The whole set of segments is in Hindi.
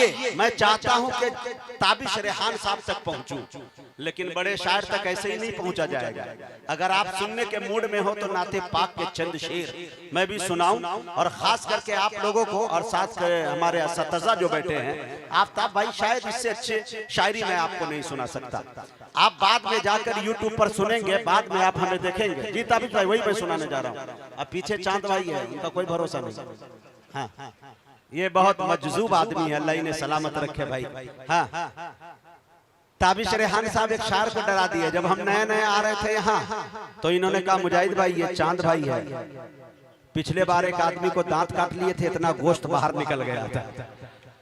आइए, मैं चाहता हूं कि ताबिश रेहान साहब तक पहुंचूं, लेकिन बड़े शायर तक ऐसे ही नहीं पहुंचा जाएगा। अगर आप सुनने के मूड में हो तो नाते पाक के चंद शेर मैं भी सुनाऊं, और खास करके आप लोगों को, और साथ हमारे असतज़ा जो बैठे हैं, आफ्ताब भाई शायद इससे अच्छे शायरी मैं आपको नहीं सुना सकता। आप बाद में जाकर यूट्यूब पर सुनेंगे, बाद में आप हमें देखेंगे। जी ताबिश भाई, वही मैं सुनाने जा रहा हूँ। अब पीछे चांद भाई है, उनका कोई भरोसा नहीं। हाँ, ये बहुत मजजूब आदमी है, अल्लाह इन्हें सलामत रखे भाई। हाँ, ताबिश रेहान साहब एक शायर को डरा दिया। जब हम नए नए आ रहे थे यहाँ तो इन्होंने कहा मुजाहिद भाई ये चांद भाई है, पिछले बार एक आदमी को दांत काट लिए थे, इतना गोश्त बाहर निकल गया था।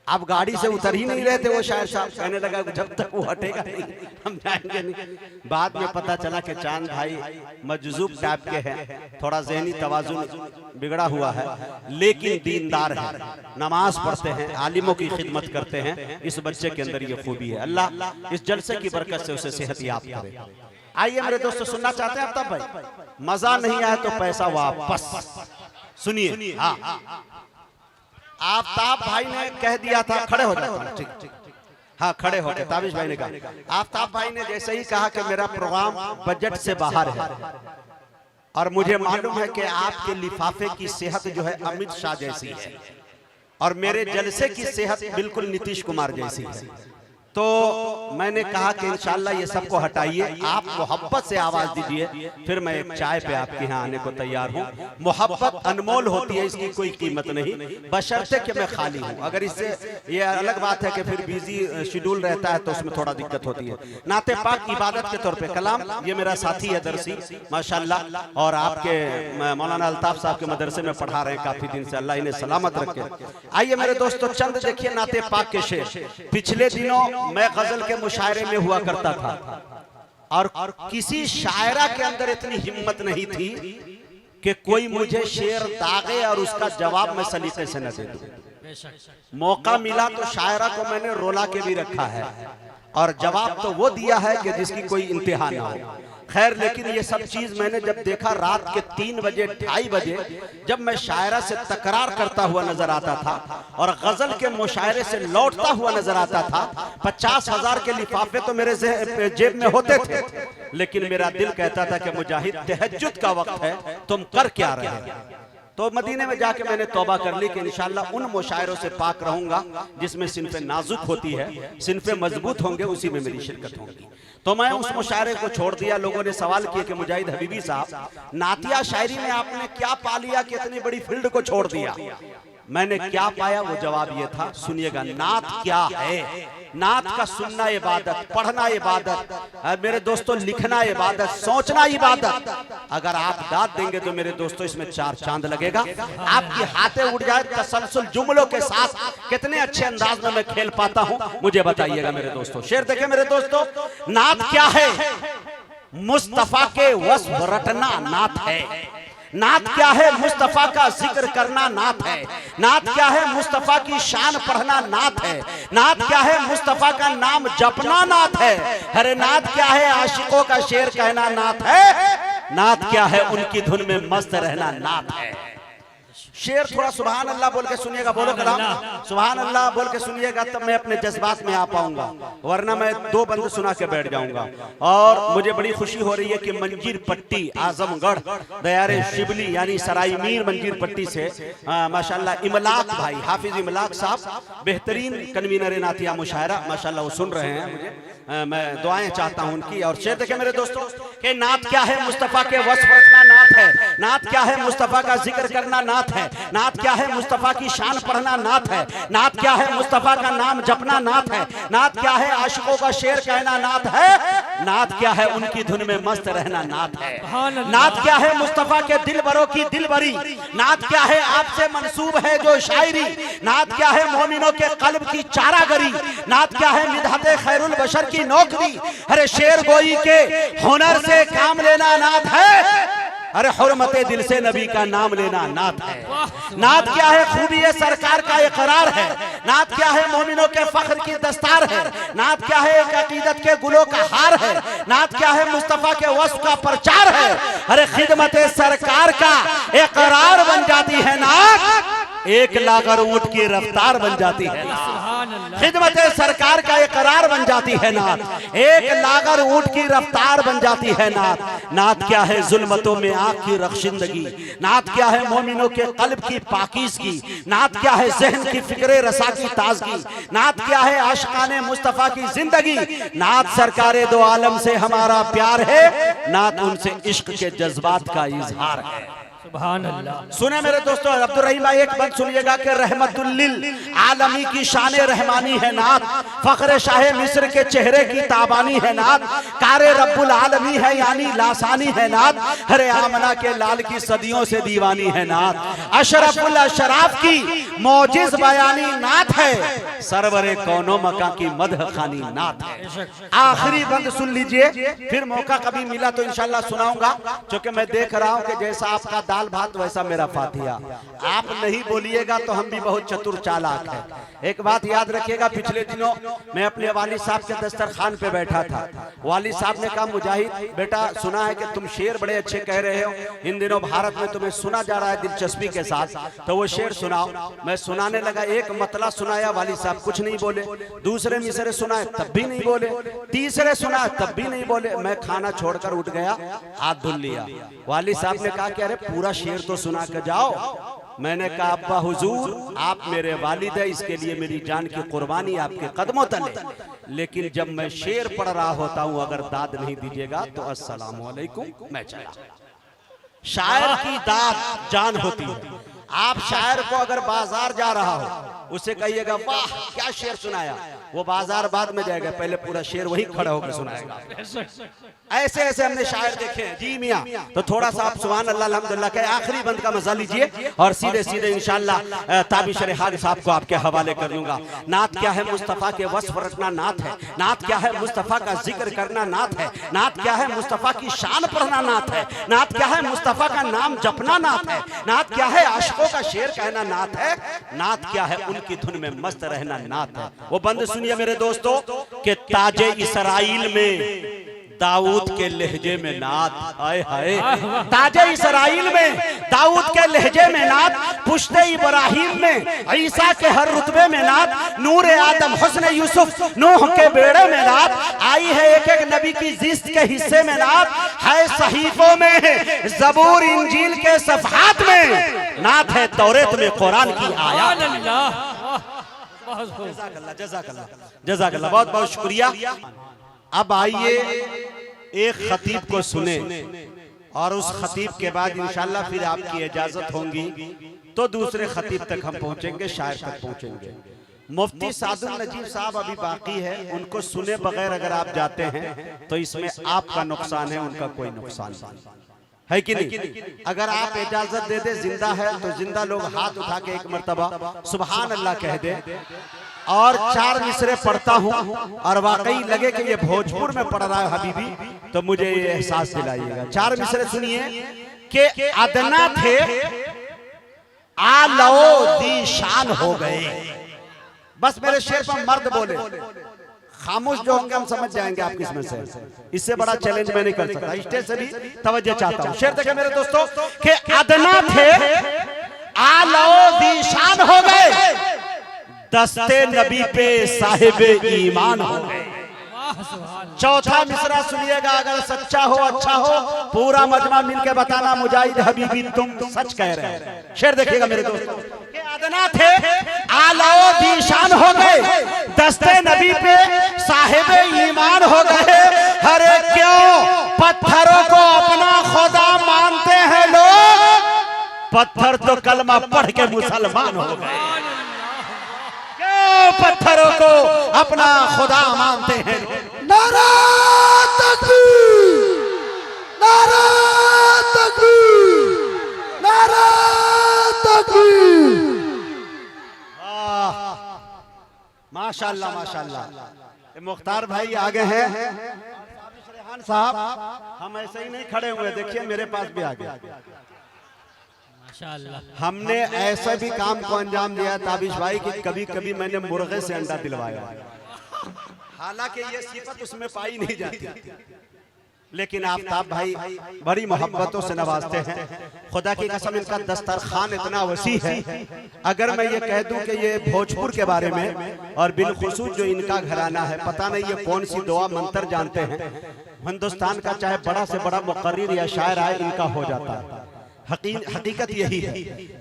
अब गाड़ी से उतर ही नहीं रहे थे वो शायर साहब, कहने लगा जब तक वो हटेगा नहीं हम जाएंगे नहीं। बाद में पता चला कि चांद भाई मजजूब टाइप के हैं, थोड़ा ज़हनी तवाज़ुन बिगड़ा हुआ है, लेकिन दीनदार है, नमाज पढ़ते हैं, आलिमों की खिदमत करते हैं। इस बच्चे के अंदर ये खूबी है। अल्लाह इस जलसे की बरकत से उसे सेहत याब करे। आइए मेरे दोस्तों, सुनना चाहते हैं आफ्ताब भाई? मजा नहीं आया तो पैसा वापस। सुनिए। हाँ, आफ्ताब भाई ने कह दिया था, खड़े हो जाओ। ठीक, हाँ खड़े हो गए। ताबिश भाई ने कहा, आफ्ताब भाई ने जैसे ही कहा कि मेरा प्रोग्राम बजट से बाहर है, और मुझे मालूम है कि आपके लिफाफे की सेहत जो है अमित शाह जैसी है, और मेरे जलसे की सेहत बिल्कुल नीतीश कुमार जैसी है, तो मैंने कहा कि इंशाल्लाह ये सबको हटाइए, आप मोहब्बत से आवाज दीजिए, फिर मैं एक चाय पे आपके यहाँ आने को तैयार हूँ। मोहब्बत अनमोल होती है, इसकी कोई कीमत नहीं, बशर्ते कि मैं खाली हूँ। अगर इससे ये अलग बात है कि फिर बिजी शेड्यूल रहता है तो उसमें थोड़ा दिक्कत होती है। नाते पाक इबादत के तौर पे कलाम, ये मेरा साथी है दरसी माशाल्लाह, और आपके मौलाना अल्ताफ साहब के मदरसे में पढ़ा रहे हैं काफी दिन से, अल्लाह इन्हें सलामत रखे। आइए मेरे दोस्तों, चंद देखिए नाते पाक के शेर। पिछले दिनों मैं गजल के मुशायरे में हुआ करता था, और किसी शायरा के अंदर इतनी हिम्मत नहीं थी कि कोई मुझे शेर दागे और उसका जवाब मैं सलीके से न दे दूं। मौका मिला तो शायरा को मैंने रोला के भी रखा है, और जवाब तो वो दिया है कि जिसकी कोई इंतहा ना हो। खैर, लेकिन ये सब चीज मैंने जब देखा रात के 3 बजे 2:30 बजे, जब मैं शायरा से तकरार करता हुआ नजर आता था और गजल के मुशायरे से लौटता हुआ नजर आता था, 50,000 के लिफाफे तो मेरे जेब में होते थे, लेकिन मेरा दिल कहता था कि मुजाहिद तहज्जुद का वक्त है, तुम कर क्या रहे हैं। तो मदीने में जाके मैंने तौबा कर ली कि इंशाल्लाह उन मुशायरों से पाक रहूंगा जिसमें सिनफे नाजुक होती है, सिनफे मजबूत होंगे, उसी में मेरी शिरकत होगी। तो मैं उस मुशायरे को छोड़ दिया। लोगों ने सवाल किया कि मुजाहिद हबीबी साहब, नातिया शायरी में आपने क्या पा लिया कि इतनी बड़ी फील्ड को छोड़ दिया? मैंने क्या पाया, वो जवाब ये था, सुनिएगा। नात क्या है? नात का सुनना इबादत, पढ़ना इबादत, मेरे दोस्तों लिखना इबादत, सोचना इबादत। अगर आप दाद देंगे तो मेरे दोस्तों इसमें 4 चांद लगेगा, आपकी हाथे उड़ जाए। तसलसल जुमलों के साथ कितने अच्छे अंदाज में मैं खेल पाता हूं, मुझे बताइएगा मेरे दोस्तों। शेर देखें मेरे दोस्तों, नात क्या है? मुस्तफा के वस्फ रटना नात है। नात क्या है? मुस्तफा का जिक्र करना नात है। नात क्या है? मुस्तफा की शान पढ़ना नात है। नात क्या है? मुस्तफा का नाम जपना नात है। अरे नात क्या है? आशिकों का शेर कहना नात है। नात क्या है? उनकी धुन में मस्त रहना नात है। शेर थोड़ा सुभान अल्लाह बोल के सुनिएगा, बोलो कलाम सुभान अल्लाह बोल के सुनिएगा, तब मैं अपने जज्बात में आ पाऊंगा, वरना मैं 2 बंद सुना के बैठ जाऊंगा। और मुझे बड़ी खुशी हो रही है कि मंजीर पट्टी आजमगढ़ दयारे शिबली यानी सराय मीर मंजीर पट्टी से माशाल्लाह इमलाक भाई, हाफिज इमलाक साहब, बेहतरीन कन्वीनर नातिया मुशायरा, माशाल्लाह वो सुन रहे हैं मुझे, मैं दुआएं चाहता हूं उनकी। और शेर देखें मेरे दोस्तों कि नात क्या है? मुस्तफा के वस्फ रखना नात है। नात क्या है? मुस्तफा का जिक्र करना नात है। नात क्या है? मुस्तफा की शान पढ़ना नात है। नात क्या है? मुस्तफा का नाम जपना नात है। नात क्या है? आशिकों का शेर कहना नात है। नात क्या है? उनकी धुन में मस्त रहना नात है। नात क्या है? मुस्तफा के दिलबरों की दिलबरी। नात क्या है? आपसे मंसूब है जो शायरी। नात क्या है? मोमिनों के कल्ब की चारागरी। नात क्या है? मिदहते खैरुल बशर की नौकरी। अरे शेर गोई के हुनर से काम लेना नात है। अरे हुर्मते दिल से नबी का नाम लेना नात है। नात क्या है? खूबी सरकार का इकरार है। नात क्या है? मोमिनों के फख्र की दस्तार है। नात क्या है? एक अकीदत के गुलों का हार है। नात क्या है? मुस्तफा के वस्फ का प्रचार है। अरे खिदमते सरकार का इकरार बन जाती है नात, 1 लाख ऊंट की रफ्तार बन जाती है। खिदमत सरकार का इकरार बन जाती है नात, एक लागर ऊंट की रफ्तार बन जाती है नात। नात क्या है जुल्मतों में आँख की रखशिंदगी, नात क्या है मोमिनों के कल्ब की पाकीज़गी, नात क्या है जहन की फिक्रे रसा की ताजगी, नात क्या है आशिकाने मुस्तफा की जिंदगी। नात सरकारे दो आलम से हमारा प्यार है, नात उनसे इश्क के जज्बात का इजहार है। सुभान अल्लाह। सुने मेरे दोस्तों, अब्दुल रहीम भाई एक बात सुनिएगा कि रहमतुल लिल आलमी की शान रहमानी है नात, फख्र शाह मिस्र के चेहरे की ताबानी है नात, कारे रब्बुल आलमी है यानी लासानी है नात, हरे आमना के लाल की सदियों से दीवानी है नात, अशरफुल अशराफ की मौजिज बयानी नात है, सरवरे कौनो मका की मदह खानी नात है। आखिरी बंद सुन लीजिए, फिर मौका कभी मिला तो इंशाल्लाह सुनाऊंगा, क्योंकि मैं देख रहा हूं कि जैसा आपका दाल भात वैसा मेरा फातिहा। आप नहीं बोलिएगा तो हम भी बहुत चतुर चालाक है। एक बात याद रखिएगा, पिछले दिनों मैं अपने वालिद साहब के दस्तरखान पे बैठा था। वालिद साहब ने कहा, मुजाहिद बेटा सुना है कि तुम शेर बड़े अच्छे कह रहे हो, इन दिनों भारत में तुम्हें सुना जा रहा है दिलचस्पी के साथ, तो वो शेर सुनाओ। मैं सुनाने लगा, एक मतला सुनाया, वालिद साहब कुछ नहीं बोले। दूसरे मिसरे सुनाए तब भी नहीं बोले, तीसरे सुनाए तब भी नहीं बोले। मैं खाना छोड़कर उठ गया, हाथ धुल लिया। वालिद साहब ने कहा कि अरे पूरा शेर तो सुना के जाओ। मैंने कहा, अब्बा हुजूर आप मेरे वालिद है, इसके लिए मेरी जान की कुर्बानी आपके कदमों तले, लेकिन जब मैं शेर पढ़ रहा होता हूं अगर दाद नहीं दीजिएगा तो अस्सलाम वालेकुम मैं चला। शायर की दाद जान होती है। आप शायर को अगर बाजार जा रहा हो उसे कहिएगा वाह क्या शेर सुनाया, वो बाजार बाद में जाएगा, पहले पूरा शेर वही खड़ा होकर सुनाएगा। ऐसे ऐसे हमने शायर देखे हैं जी मियाँ। तो थोड़ा सा आप सुभान अल्लाह अल्हम्दुलिल्लाह के आखिरी बंद का मजा लीजिए और सीधे सीधे इंशाअल्लाह ताबिश रेहान साहब को आपके हवाले कर दूंगा। नात क्या है मुस्तफ़ा के वस्फ रखना नात है, नात क्या है मुस्तफ़ा का जिक्र करना नात है, नात क्या है मुस्तफ़ा की शान पढ़ना नात है, नात क्या है मुस्तफ़ा का नाम जपना नात है, नात क्या है आशिकों का शेर कहना नात है, नात क्या है उनकी धुन में मस्त रहना नात है। वो बंद सुनिए मेरे दोस्तों कि ताजे इसराइल में दाऊद के लहजे में नात, आए हाय ताजे इसराइल में दाऊद के लहजे में नात, पुश्ते इब्राहिम में ईसा के हर रुतबे में नात, नूर आदम हुस्न यूसुफ नूह के बेड़े में नात, आई है एक एक नबी की जिस्त के हिस्से में नात, है सहीफों में जबूर इंजील के सफहात में नात, है तौरेत में कुरान की आयत। जज़ाकल्लाह, बहुत बहुत शुक्रिया। अब आइए एक खतीब को सुने और उस खतीब के बाद इंशाल्लाह फिर आपकी इजाजत होगी तो दूसरे खतीब तक हम पहुंचेंगे, शायर तक पहुंचेंगे। मुफ्ती सादुल नजीब साहब अभी बाकी है, उनको सुने बगैर अगर आप जाते हैं तो इसमें आपका नुकसान है, उनका कोई नुकसान है कि नहीं। अगर आप इजाजत दे दे, जिंदा है तो जिंदा लोग हाथ उठा के एक मर्तबा सुभान अल्लाह कह दे और 4 मिसरे पढ़ता हूं और वाकई लगे कि ये भोजपुर में पढ़ रहा है हबीबी, तो मुझे ये एहसास दिलाइएगा। 4 मिसरे सुनिए कि अदना थे आलो दी शान हो गए। बस मेरे शेर पर मर्द बोले, खामोश जो होंगे हम समझ जाएंगे आप किसमें से। इससे बड़ा चैलेंज मैं नहीं कर सकता, स्टेज से भी तवज्जो चाहता हूं। शेर देखे मेरे दोस्तों कि अदना थे आलो दी शान हो गए, दस्ते नबी पे साहिब ईमान हो गए। चौथा मिसरा सुनिएगा, अगर सच्चा हो अच्छा हो पूरा मजमा मिलके बताना मुजाहिद हबीबी तुम सच कह रहे हैं। शेर देखिएगा मेरे दोस्तों कि अदना थे आलाओ दीशान हो गए, दस्ते नबी पे साहिब ईमान हो गए। हरे क्यों पत्थरों को अपना खुदा मानते हैं लोग, पत्थर तो कलमा पढ़ के मुसलमान हो गए। पत्थरों को अपना खुदा मानते हैं। नारा तकबीर, नारा तकबीर, नारा तकबीर। माशाल्लाह माशाल्लाह। मुख्तार भाई आगे हैं, रेहान साहब हम ऐसे ही नहीं खड़े हुए, देखिए मेरे पास भी आ गए। हमने ऐसा भी काम को अंजाम दिया ताबिश भाई कि कभी कभी मैंने मुर्गे से अंडा दिलवाया, हालांकि ये सिफत उसमें पाई नहीं जाती। लेकिन आफ्ताब भाई बड़ी मोहब्बतों से नवाजते हैं। खुदा की कसम इनका दस्तरखान इतना वसी है, अगर मैं ये कह दूं कि ये भोजपुर के बारे में और बिलखुसूस जो इनका घराना है, पता नहीं ये कौन सी दुआ मंत्र जानते हैं, हिंदुस्तान का चाहे बड़ा से बड़ा मुकर्रिर या शायर आए इनका हो जाता है। हकीकत यही है।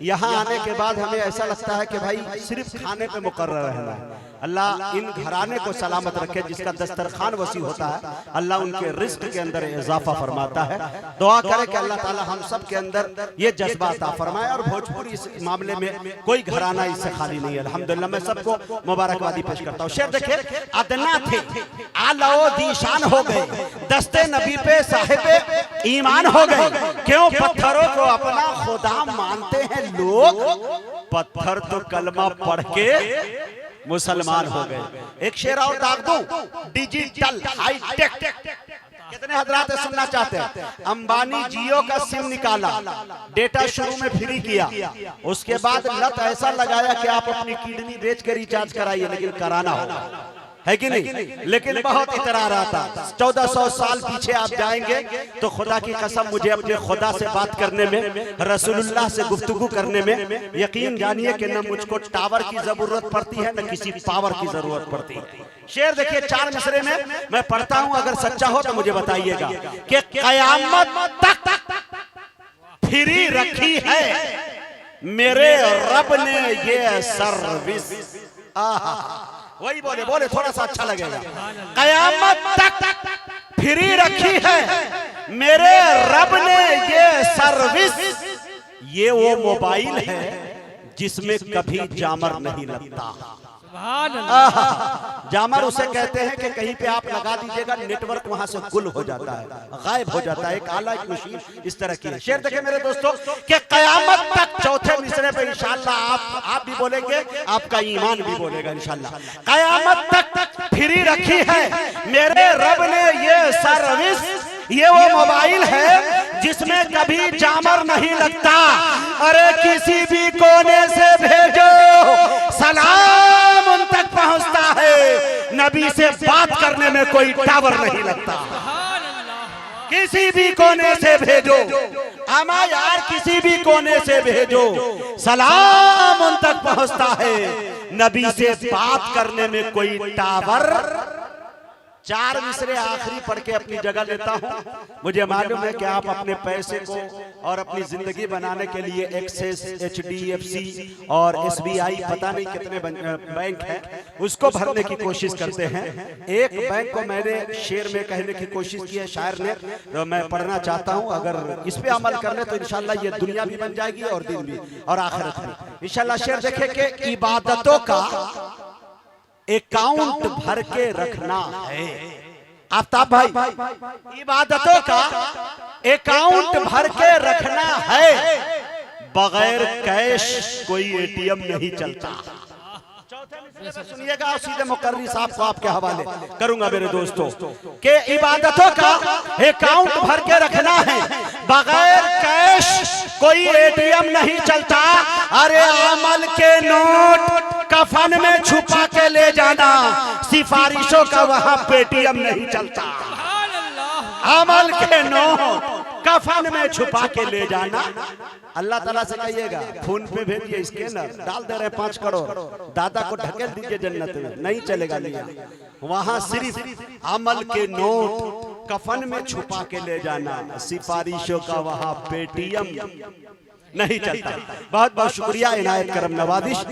यहाँ आने के बाद हमें ऐसा लगता है कि भाई सिर्फ खाने पे मुकर्रर रहना है। अल्लाह इन घराने को सलामत रखे, जिसका दस्तरखान वसी होता है अल्लाह उनके रिस्क के अंदर इजाफा फरमाता है। दुआ करें कि अल्लाह ताला हम सब के अंदर ये जज्बा अता फरमाए, और भोजपुर इस मामले में कोई घराना इससे खाली नहीं है। अल्हम्दुलिल्लाह मैं सबको मुबारकबादी पेश करता हूँ। शेर देखिए, अदना थे आलाओ दीशान हो गए, दस्ते नबी पे साहिबे ईमान हो गए, क्यों पत्थरों को अपना खुदा मानते हैं लोग, पत्थर तो कलमा पढ़ के मुसलमान हो गए। एक शेर और दाग दूं, डिजिटल हाईटेक, कितने हजरात सुनना चाहते हैं? अंबानी जियो का सिम निकाला, डेटा शुरू में फ्री किया, उसके बाद लत ऐसा लगाया कि आप अपनी किडनी बेच के रिचार्ज कराइए, लेकिन कराना होगा, है कि नहीं? लेकिन बहुत इतरार आता। 1400 साल पीछे आप जाएंगे तो खुदा की कसम मुझे अपने खुदा से बात करने में, रसूलुल्लाह से गुफ्तगू करने में यकीन जानिए कि न मुझको टावर की जरूरत पड़ती है, न किसी पावर की जरूरत पड़ती है। शेर देखिए, 4 मिसरे में मैं पढ़ता हूं, अगर सच्चा हो तो मुझे बताइएगा कि कयामत तक फ्री रखी है मेरे रब ने ये सर्विस। वही बोले बोले थोड़ा सा अच्छा लगेगा। कयामत तक फ्री रखी है मेरे रब ने ये सर्विस, ये वो मोबाइल है जिसमें कभी जामर नहीं लगता। जामर उसे कहते हैं कि कहीं पे आप लगा दीजिएगा, नेटवर्क वहां से गुल हो जाता है, गायब हो जाता है। एक आला एक मशीन इस तरह की है। शेर देखें मेरे दोस्तों कि कयामत तक, चौथे मिसरे पे इंशाल्लाह आप भी बोलेंगे, आपका ईमान भी बोलेगा इंशाल्लाह। कयामत तक फ्री रखी है मेरे रब ने ये सर्विस, ये वो मोबाइल है जिसमें कभी जामर नहीं लगता। अरे किसी भी कोने से भेजो सलाम उन तक पहुंचता है, नबी से बात करने में कोई टावर नहीं लगता। किसी भी कोने से भेजो, अमा यार किसी भी कोने से भेजो, सलाम उन तक पहुंचता है, नबी से बात करने में कोई टावर। 4 मिसरे आखिरी पढ़ के अपनी जगह लेता हूं। मुझे मालूम है कि आप अपने पैसे को और अपनी जिंदगी बनाने के लिए एक्सिस, HDFC और SBI, पता नहीं कितने बैंक हैं, उसको भरने की कोशिश करते हैं। एक बैंक को मैंने शेर में कहने की कोशिश की है शायर ने, तो मैं पढ़ना चाहता हूं। अगर इस पे अमल कर ले तो इंशाल्लाह ये दुनिया भी बन जाएगी और दिन भी और आखिरत भी इंशाल्लाह। शेर देखे कि इबादतों का अकाउंट भर के रखना है। आफ्ताब भाई, इबादतों का अकाउंट भर के रखना है, बगैर कैश कोई ATM नहीं चलता। सुनिएगा, सीधे मुकर्री साहब को आपके हवाले करूंगा मेरे दोस्तों के इबादतों का अकाउंट भर के रखना है, बगैर कैश कोई ATM नहीं चलता। अरे अमल के नोट कफन में छुपा के ले जाना, सिफारिशों का वहां पेटीएम नहीं चलता। अमल के नोट कफन में छुपा के ले जाना। अल्लाह ताला से कहिएगा फोन पे भेजिए, स्कैनर डाल दे रहे 5 करोड़, दादा को ढकेल दीजिए जन्नत में, नहीं चलेगा लिया। वहां सिर्फ अमल के नोट कफन में छुपा के ले जाना, सिफारिशों का वहां पेटीएम नहीं चलता। बहुत बहुत शुक्रिया, इनायत करम नवाजिश।